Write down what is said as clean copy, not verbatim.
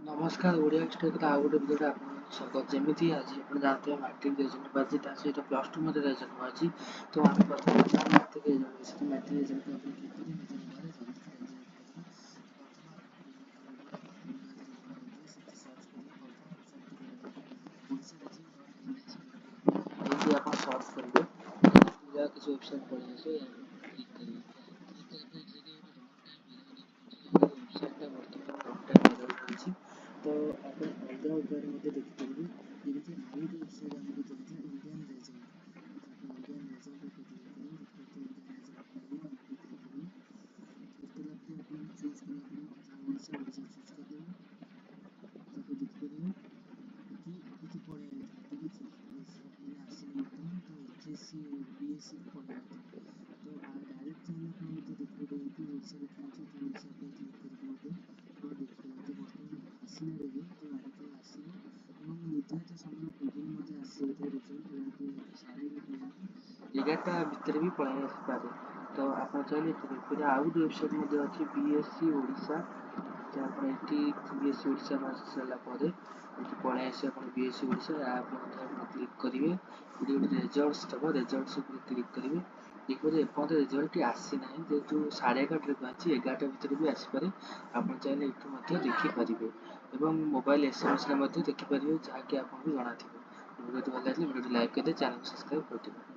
ନମସ୍କାର ଓଡ଼ିଆ ଏକ୍ସଟ୍ରା ଆଉ ଗୋଟେ ଭିଡ଼ିଓରେ ଆପଣଙ୍କୁ ସ୍ୱାଗତ। ଯେମିତି ଆଜି ଆପଣ ଜାଣିଥିବେ ମାଟ୍ରିକ ରେଜଲ୍ଟ ବାହାରିଛି, ତା ସହିତ ପ୍ଲସ୍ ଟୁ ମଧ୍ୟ ରେଜଲ୍ଟ ବାହାରିଛି। ତ ଆମେ ପ୍ରଥମେ ମାଟ୍ରିକ ରେଜଲ୍ଟ ବିଷୟରେ ମାଟ୍ରିକ ରେଜଲ୍ଟ ଆପଣ କିପରି ନିଜ ମୋବାଇଲରେ ଜଲ୍ଦି ରେଜଲ୍ଟ କରିବେ। ପ୍ରଥମେ ଆପଣ ସେଠି ସର୍ଚ୍ଚ କରିବେ। ପ୍ରଥମେ ୱେବସାଇଟ୍ଟି ଓଡ଼ିଶା ରେଜଲ୍ଟ ଏମିତି ଆପଣ ସର୍ଚ୍ଚ କରିବେ, ଯାହା କିଛି ୱେବସାଇଟ୍ ପଳେଇ ଆସିବ, ଏହାକୁ କ୍ଲିକ୍ କରିବେ। କ୍ଲିକ୍ କରିବା ପରେ ଏଠାରେ ୱେବସାଇଟ୍ଟା ବର୍ତ୍ତମାନ ରହିଛି। ତ ଆପଣ ଅଲଗା ଉପାୟରେ ମଧ୍ୟ ଦେଖିପାରିବେ, ଯେମିତି ଆଉ ଗୋଟେ ୱେବସାଇଟ୍ ଆମକୁ ଦିଆଯାଏ ଇଣ୍ଡିଆନ୍ ରେଜଲ୍ଟ। ଇଣ୍ଡିଆନ୍ ରେଜଲ୍ଟ ଉପରେ କ୍ଲିକ୍ କରିବେ। ଦେଖିପାରୁଥିବେ ଇଣ୍ଡିଆନ୍ ରେଜଲ୍ଟ ଖୋଲିବ, ଆମେ କ୍ଲିକ୍ କରିପାରିବେ। କ୍ଲିକ୍ କଲା ପରେ ଆପଣଙ୍କୁ ଚୁଜ୍ କରିବାକୁ ପଡ଼ିବ ଓଡ଼ିଶା ଚୁଜ୍ କରିଦେବେ। ତାପରେ ଦେଖିପାରିବେ ଏଠି କିଛି ପଳେଇ ଆସିଥାଏ, ଠିକ୍ ଅଛି। ମାନେ ଆସିନି ବର୍ତ୍ତମାନ, ତ HSC BSc ପଳେଇ ଆସିଥାଏ। ତ ଡାଇରେକ୍ଟ ଚାହିଁଲେ ଆପଣ ମଧ୍ୟ ଦେଖିପାରିବେ, ଏଇଠି ଓଡ଼ିଶା ଲେଖା ଅଛି, ତ ଓଡ଼ିଶା ଉପରେ କ୍ଲିକ୍ କରିକି ମଧ୍ୟ ଆପଣ ଦେଖିପାରିବେ। ତ ବର୍ତ୍ତମାନ ଆସିନି ରେଜଲ୍ଟ, ତ ଯେତେବେଳେ ଆସିବ ଏବଂ ନିର୍ଦ୍ଧାରିତ ସମୟ ପୂର୍ବରୁ ମଧ୍ୟ ଆସିଯାଇଥାଏ ରେଜଲ୍ଟ, ଯାହାକି 11:30 ଭିତରେ ବି ପଳେଇ ଆସିପାରେ। ତ ଆପଣ ଚାହିଁଲେ ଏଠି ଦେଖିପାରିବେ। ଆଉ ଗୋଟେ ୱେବସାଇଟ୍ ମଧ୍ୟ ଅଛି BSc ଓଡ଼ିଶା। ତ ଆପଣ ଏଠି BSc ଓଡ଼ିଶା ମାରି ସାରିଲା ପରେ ଏଠି ପଳେଇ ଆସିବ ଆପଣ BSc ଓଡ଼ିଶା, ଏହା ମଧ୍ୟ ଆପଣ କ୍ଲିକ୍ କରିବେ। ଏଠି ଗୋଟେ ରେଜଲ୍ଟସ୍ ଥିବ, ରେଜଲ୍ଟସ୍ ଉପରେ କ୍ଲିକ୍ କରିବେ। ଦେଖିପାରିବେ ଏପର୍ଯ୍ୟନ୍ତ ରେଜଲ୍ଟଟି ଆସିନାହିଁ, ଯେହେତୁ 11:30ରେ ବାହାରିଛି, 11ଟା ଭିତରେ ବି ଆସିପାରେ। ଆପଣ ଚାହିଁଲେ ଏଠୁ ମଧ୍ୟ ଦେଖିପାରିବେ ଏବଂ ମୋବାଇଲ SMSରେ ମଧ୍ୟ ଦେଖିପାରିବେ, ଯାହାକି ଆପଣଙ୍କୁ ଜଣାଥିବ। ଭିଡ଼ିଓଟି ଭଲ ଲାଗିଲେ ଭିଡ଼ିଓଟି ଲାଇକ୍ କରିଦେବେ, ଚ୍ୟାନେଲ୍ ସବସ୍କ୍ରାଇବ୍ କରିଦେବେ।